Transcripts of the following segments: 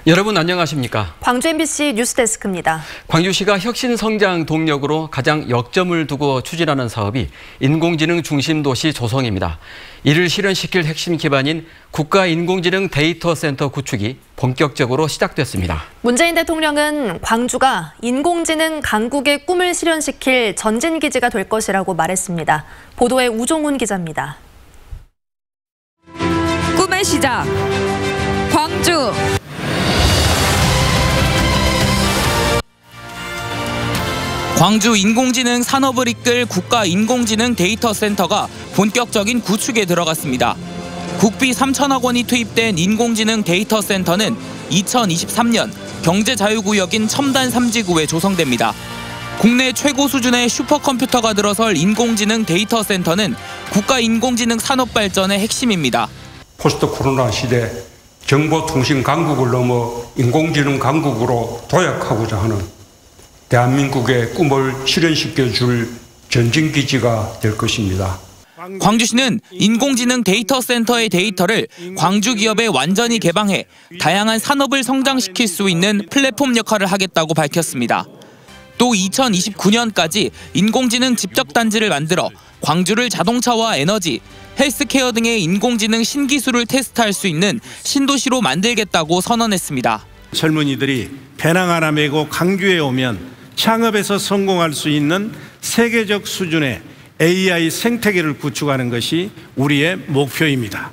여러분 안녕하십니까? 광주 MBC 뉴스데스크입니다. 광주시가 혁신 성장 동력으로 가장 역점을 두고 추진하는 사업이 인공지능 중심 도시 조성입니다. 이를 실현시킬 핵심 기반인 국가인공지능 데이터센터 구축이 본격적으로 시작됐습니다. 문재인 대통령은 광주가 인공지능 강국의 꿈을 실현시킬 전진기지가 될 것이라고 말했습니다. 보도에 우종훈 기자입니다. 꿈의 시작, 광주. 광주 인공지능 산업을 이끌 국가인공지능 데이터센터가 본격적인 구축에 들어갔습니다. 국비 3천억 원이 투입된 인공지능 데이터센터는 2023년 경제자유구역인 첨단 3지구에 조성됩니다. 국내 최고 수준의 슈퍼컴퓨터가 들어설 인공지능 데이터센터는 국가인공지능 산업 발전의 핵심입니다. 포스트 코로나 시대 정보통신 강국을 넘어 인공지능 강국으로 도약하고자 하는 대한민국의 꿈을 실현시켜줄 전진기지가 될 것입니다. 광주시는 인공지능 데이터센터의 데이터를 광주 기업에 완전히 개방해 다양한 산업을 성장시킬 수 있는 플랫폼 역할을 하겠다고 밝혔습니다. 또 2029년까지 인공지능 집적단지를 만들어 광주를 자동차와 에너지, 헬스케어 등의 인공지능 신기술을 테스트할 수 있는 신도시로 만들겠다고 선언했습니다. 젊은이들이 배낭 하나 메고 광주에 오면 창업에서 성공할 수 있는 세계적 수준의 AI 생태계를 구축하는 것이 우리의 목표입니다.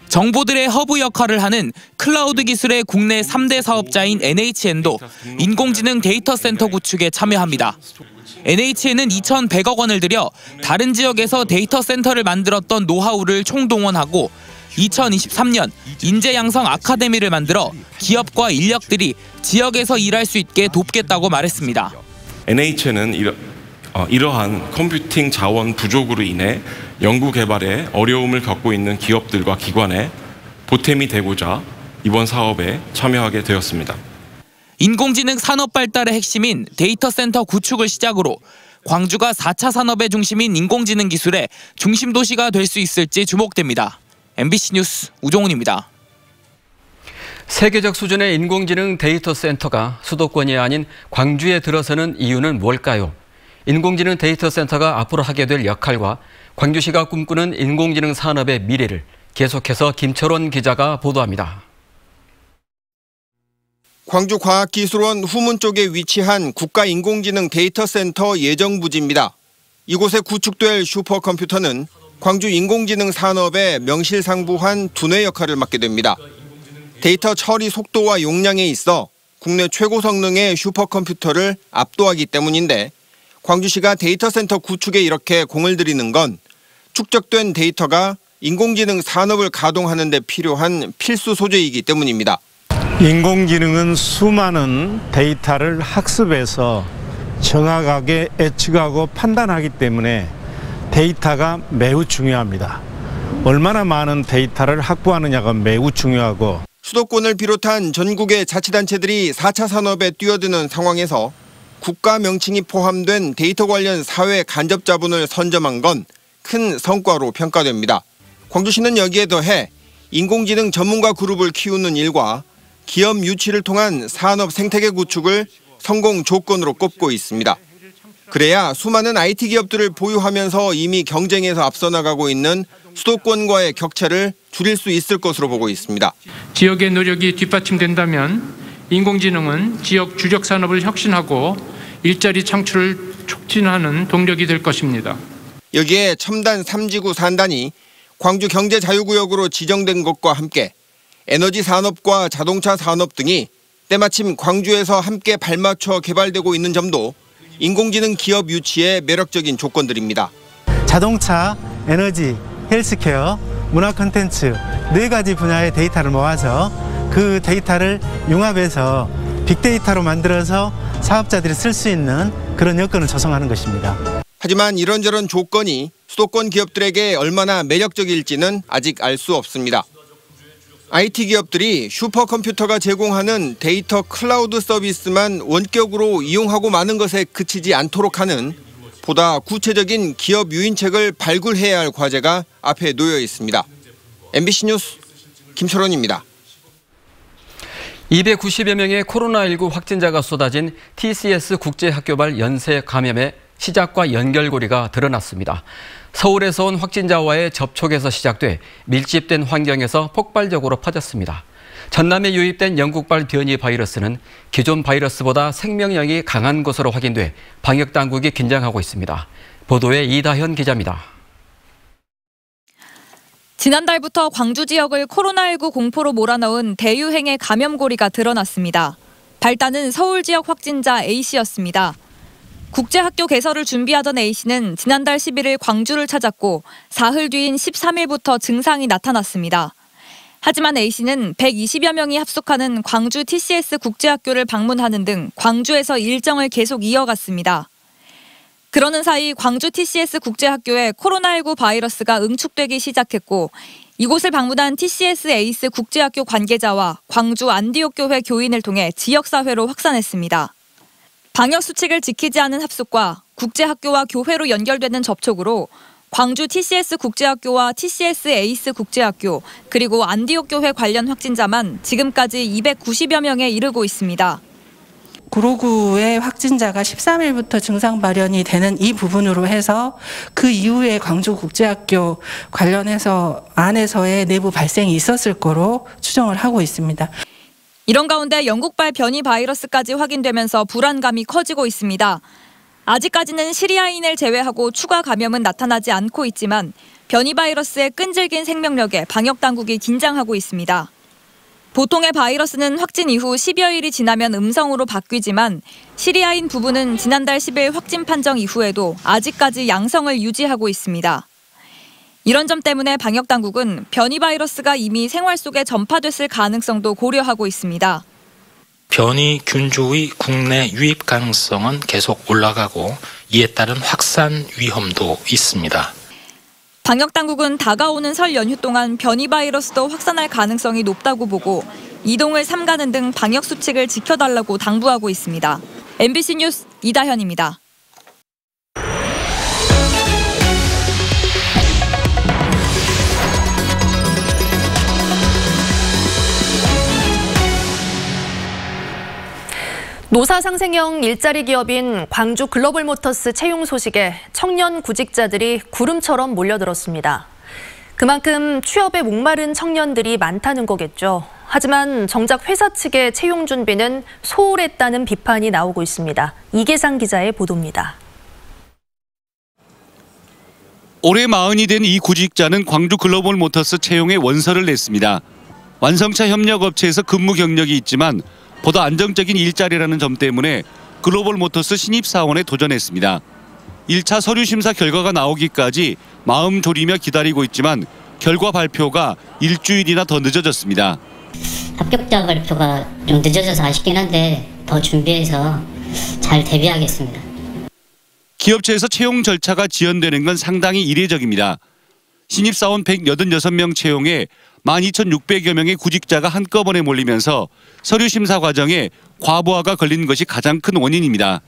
정보들의 허브 역할을 하는 클라우드 기술의 국내 3대 사업자인 NHN도 인공지능 데이터센터 구축에 참여합니다. NHN은 2,100억 원을 들여 다른 지역에서 데이터센터를 만들었던 노하우를 총동원하고 2023년 인재양성 아카데미를 만들어 기업과 인력들이 지역에서 일할 수 있게 돕겠다고 말했습니다. NHN은 이러한 컴퓨팅 자원 부족으로 인해 연구 개발에 어려움을 겪고 있는 기업들과 기관에 보탬이 되고자 이번 사업에 참여하게 되었습니다. 인공지능 산업 발달의 핵심인 데이터센터 구축을 시작으로 광주가 4차 산업의 중심인 인공지능 기술의 중심 도시가 될 수 있을지 주목됩니다. MBC 뉴스 우종훈입니다. 세계적 수준의 인공지능 데이터센터가 수도권이 아닌 광주에 들어서는 이유는 뭘까요? 인공지능 데이터센터가 앞으로 하게 될 역할과 광주시가 꿈꾸는 인공지능 산업의 미래를 계속해서 김철원 기자가 보도합니다. 광주과학기술원 후문 쪽에 위치한 국가인공지능 데이터센터 예정부지입니다. 이곳에 구축될 슈퍼컴퓨터는 광주 인공지능 산업의 명실상부한 두뇌 역할을 맡게 됩니다. 데이터 처리 속도와 용량에 있어 국내 최고 성능의 슈퍼컴퓨터를 압도하기 때문인데 광주시가 데이터센터 구축에 이렇게 공을 들이는 건 축적된 데이터가 인공지능 산업을 가동하는 데 필요한 필수 소재이기 때문입니다. 인공지능은 수많은 데이터를 학습해서 정확하게 예측하고 판단하기 때문에 데이터가 매우 중요합니다. 얼마나 많은 데이터를 확보하느냐가 매우 중요하고 수도권을 비롯한 전국의 자치단체들이 4차 산업에 뛰어드는 상황에서 국가 명칭이 포함된 데이터 관련 사회 간접 자본을 선점한 건 큰 성과로 평가됩니다. 광주시는 여기에 더해 인공지능 전문가 그룹을 키우는 일과 기업 유치를 통한 산업 생태계 구축을 성공 조건으로 꼽고 있습니다. 그래야 수많은 IT 기업들을 보유하면서 이미 경쟁에서 앞서 나가고 있는 수도권과의 격차를 줄일 수 있을 것으로 보고 있습니다. 지역의 노력이 뒷받침된다면 인공지능은 지역 주력 산업을 혁신하고 일자리 창출을 촉진하는 동력이 될 것입니다. 여기에 첨단 3지구 산단이 광주 경제자유구역으로 지정된 것과 함께 에너지 산업과 자동차 산업 등이 때마침 광주에서 함께 발맞춰 개발되고 있는 점도 인공지능 기업 유치의 매력적인 조건들입니다. 자동차, 에너지, 헬스케어, 문화 콘텐츠 4가지 분야의 데이터를 모아서 그 데이터를 융합해서 빅데이터로 만들어서 사업자들이 쓸 수 있는 그런 여건을 조성하는 것입니다. 하지만 이런저런 조건이 수도권 기업들에게 얼마나 매력적일지는 아직 알 수 없습니다. IT 기업들이 슈퍼컴퓨터가 제공하는 데이터 클라우드 서비스만 원격으로 이용하고 마는 것에 그치지 않도록 하는 보다 구체적인 기업 유인책을 발굴해야 할 과제가 앞에 놓여 있습니다. MBC 뉴스 김철원입니다. 290여 명의 코로나19 확진자가 쏟아진 TCS 국제학교발 연쇄 감염의 시작과 연결고리가 드러났습니다. 서울에서 온 확진자와의 접촉에서 시작돼 밀집된 환경에서 폭발적으로 퍼졌습니다. 전남에 유입된 영국발 변이 바이러스는 기존 바이러스보다 생명력이 강한 것으로 확인돼 방역당국이 긴장하고 있습니다. 보도에 이다현 기자입니다. 지난달부터 광주 지역을 코로나19 공포로 몰아넣은 대유행의 감염고리가 드러났습니다. 발단은 서울 지역 확진자 A씨였습니다. 국제학교 개설을 준비하던 A씨는 지난달 11일 광주를 찾았고 사흘 뒤인 13일부터 증상이 나타났습니다. 하지만 A씨는 120여 명이 합숙하는 광주 TCS 국제학교를 방문하는 등 광주에서 일정을 계속 이어갔습니다. 그러는 사이 광주 TCS 국제학교에 코로나19 바이러스가 응축되기 시작했고 이곳을 방문한 TCS 에이스 국제학교 관계자와 광주 안디옥교회 교인을 통해 지역사회로 확산했습니다. 방역수칙을 지키지 않은 합숙과 국제학교와 교회로 연결되는 접촉으로 광주 TCS 국제학교와 TCS 에이스 국제학교 그리고 안디옥교회 관련 확진자만 지금까지 290여 명에 이르고 있습니다. 구로구의 확진자가 13일부터 증상 발현이 되는 이 부분으로 해서 그 이후에 광주국제학교 관련해서 안에서의 내부 발생이 있었을 거로 추정을 하고 있습니다. 이런 가운데 영국발 변이 바이러스까지 확인되면서 불안감이 커지고 있습니다. 아직까지는 시리아인을 제외하고 추가 감염은 나타나지 않고 있지만 변이 바이러스의 끈질긴 생명력에 방역당국이 긴장하고 있습니다. 보통의 바이러스는 확진 이후 10여일이 지나면 음성으로 바뀌지만 시리아인 부부는 지난달 10일 확진 판정 이후에도 아직까지 양성을 유지하고 있습니다. 이런 점 때문에 방역당국은 변이 바이러스가 이미 생활 속에 전파됐을 가능성도 고려하고 있습니다. 변이 균주의 국내 유입 가능성은 계속 올라가고 이에 따른 확산 위험도 있습니다. 방역당국은 다가오는 설 연휴 동안 변이 바이러스도 확산할 가능성이 높다고 보고 이동을 삼가는 등 방역 수칙을 지켜달라고 당부하고 있습니다. MBC 뉴스 이다현입니다. 노사 상생형 일자리 기업인 광주 글로벌모터스 채용 소식에 청년 구직자들이 구름처럼 몰려들었습니다. 그만큼 취업에 목마른 청년들이 많다는 거겠죠. 하지만 정작 회사 측의 채용 준비는 소홀했다는 비판이 나오고 있습니다. 이계상 기자의 보도입니다. 올해 40이 된 이 구직자는 광주 글로벌모터스 채용에 원서를 냈습니다. 완성차 협력업체에서 근무 경력이 있지만 보다 안정적인 일자리라는 점 때문에 글로벌모터스 신입사원에 도전했습니다. 1차 서류 심사 결과가 나오기까지 마음 졸이며 기다리고 있지만 결과 발표가 일주일이나 더 늦어졌습니다. 합격자 발표가 좀 늦어져서 아쉽긴 한데 더 준비해서 잘 대비하겠습니다. 기업체에서 채용 절차가 지연되는 건 상당히 이례적입니다. 신입사원 186명 채용에 12,600여 명의 구직자가 한꺼번에 몰리면서 서류 심사 과정에 과부하가 걸린 것이 가장 큰 원인입니다.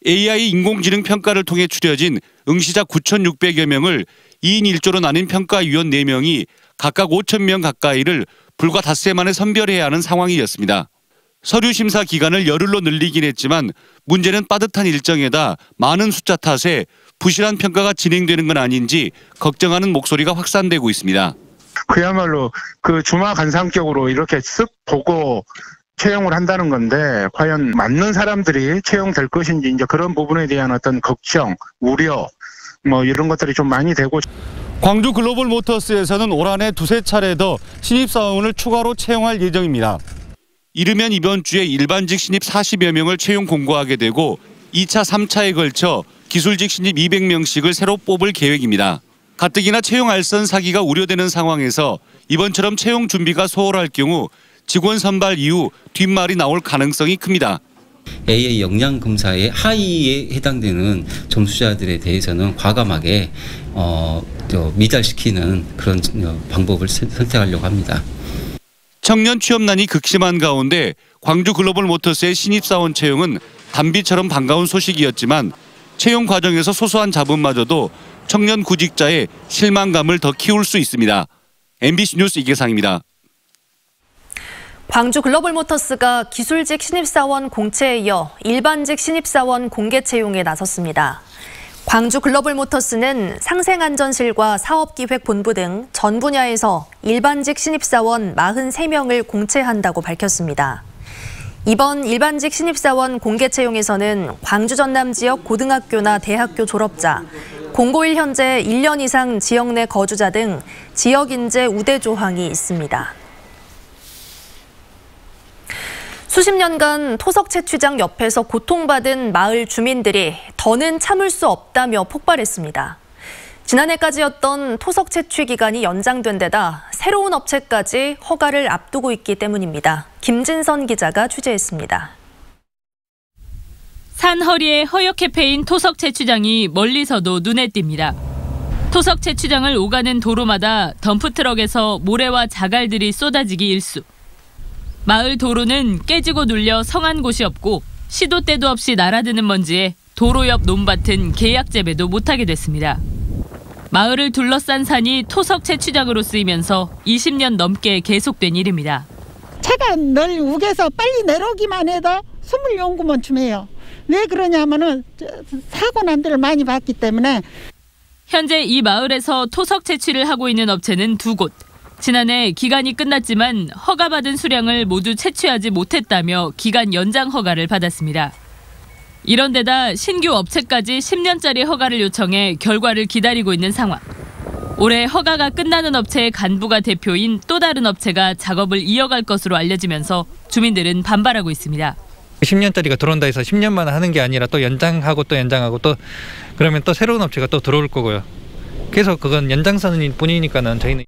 AI 인공지능 평가를 통해 추려진 응시자 9,600여 명을 2인 1조로 나뉜 평가위원 4명이 각각 5,000명 가까이를 불과 닷새 만에 선별해야 하는 상황이었습니다. 서류 심사 기간을 열흘로 늘리긴 했지만 문제는 빠듯한 일정에다 많은 숫자 탓에 부실한 평가가 진행되는 건 아닌지 걱정하는 목소리가 확산되고 있습니다. 그야말로 그 주마간상격으로 이렇게 쓱 보고 채용을 한다는 건데 과연 맞는 사람들이 채용될 것인지 이제 그런 부분에 대한 어떤 걱정, 우려 뭐 이런 것들이 좀 많이 되고. 광주 글로벌모터스에서는 올 한해 두세 차례 더 신입사원을 추가로 채용할 예정입니다. 이르면 이번 주에 일반직 신입 40여 명을 채용 공고하게 되고 2차, 3차에 걸쳐 기술직 신입 200명씩을 새로 뽑을 계획입니다. 가뜩이나 채용 알선 사기가 우려되는 상황에서 이번처럼 채용 준비가 소홀할 경우 직원 선발 이후 뒷말이 나올 가능성이 큽니다. AI 역량 검사의 하위에 해당되는 점수자들에 대해서는 과감하게 미달시키는 그런 방법을 선택하려고 합니다. 청년 취업난이 극심한 가운데 광주 글로벌모터스의 신입사원 채용은 단비처럼 반가운 소식이었지만 채용 과정에서 소소한 잡음마저도 청년 구직자의 실망감을 더 키울 수 있습니다. MBC 뉴스 이계상입니다. 광주 글로벌모터스가 기술직 신입사원 공채에 이어 일반직 신입사원 공개 채용에 나섰습니다. 광주 글로벌모터스는 상생안전실과 사업기획본부 등 전 분야에서 일반직 신입사원 43명을 공채한다고 밝혔습니다. 이번 일반직 신입사원 공개 채용에서는 광주 전남 지역 고등학교나 대학교 졸업자, 공고1 현재 1년 이상 지역 내 거주자 등 지역 인재 우대 조항이 있습니다. 수십 년간 토석 채취장 옆에서 고통받은 마을 주민들이 더는 참을 수 없다며 폭발했습니다. 지난해까지였던 토석 채취 기간이 연장된 데다 새로운 업체까지 허가를 앞두고 있기 때문입니다. 김진선 기자가 취재했습니다. 산 허리에 허옇게 패인 토석 채취장이 멀리서도 눈에 띕니다. 토석 채취장을 오가는 도로마다 덤프트럭에서 모래와 자갈들이 쏟아지기 일쑤. 마을 도로는 깨지고 눌려 성한 곳이 없고 시도 때도 없이 날아드는 먼지에 도로 옆 논밭은 계약 재배도 못하게 됐습니다. 마을을 둘러싼 산이 토석 채취장으로 쓰이면서 20년 넘게 계속된 일입니다. 차가 늘 우겨서 빨리 내려오기만 해도 숨을 용구만큼 해요. 왜 그러냐면은 사고 난 데를 많이 봤기 때문에. 현재 이 마을에서 토석 채취를 하고 있는 업체는 2곳. 지난해 기간이 끝났지만 허가받은 수량을 모두 채취하지 못했다며 기간 연장 허가를 받았습니다. 이런 데다 신규 업체까지 10년짜리 허가를 요청해 결과를 기다리고 있는 상황. 올해 허가가 끝나는 업체의 간부가 대표인 또 다른 업체가 작업을 이어갈 것으로 알려지면서 주민들은 반발하고 있습니다. 10년짜리가 들어온다 해서 10년만 하는 게 아니라 또 연장하고 또 연장하고 또 그러면 또 새로운 업체가 또 들어올 거고요. 그래서 그건 연장선일 뿐이니까는 저희는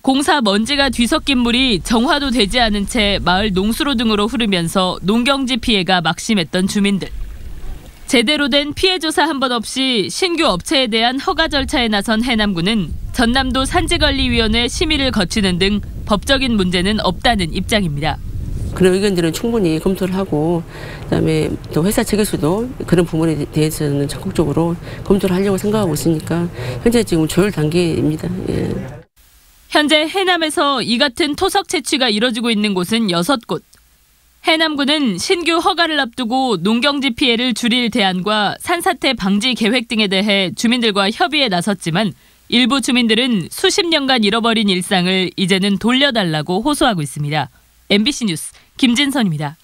공사 먼지가 뒤섞인 물이 정화도 되지 않은 채 마을 농수로 등으로 흐르면서 농경지 피해가 막심했던 주민들. 제대로 된 피해 조사 한 번 없이 신규 업체에 대한 허가 절차에 나선 해남군은 전남도 산지관리위원회 심의를 거치는 등 법적인 문제는 없다는 입장입니다. 그런 의견들은 충분히 검토를 하고 그다음에 또 회사 측에서도 그런 부분에 대해서는 적극적으로 검토를 하려고 생각하고 있으니까 현재 지금 조율 단계입니다. 예. 현재 해남에서 이 같은 토석 채취가 이뤄지고 있는 곳은 6곳. 해남군은 신규 허가를 앞두고 농경지 피해를 줄일 대안과 산사태 방지 계획 등에 대해 주민들과 협의에 나섰지만 일부 주민들은 수십 년간 잃어버린 일상을 이제는 돌려달라고 호소하고 있습니다. MBC 뉴스 김진선입니다.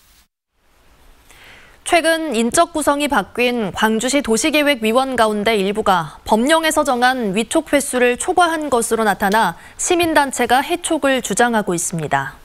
최근 인적 구성이 바뀐 광주시 도시계획위원 가운데 일부가 법령에서 정한 위촉 횟수를 초과한 것으로 나타나 시민단체가 해촉을 주장하고 있습니다.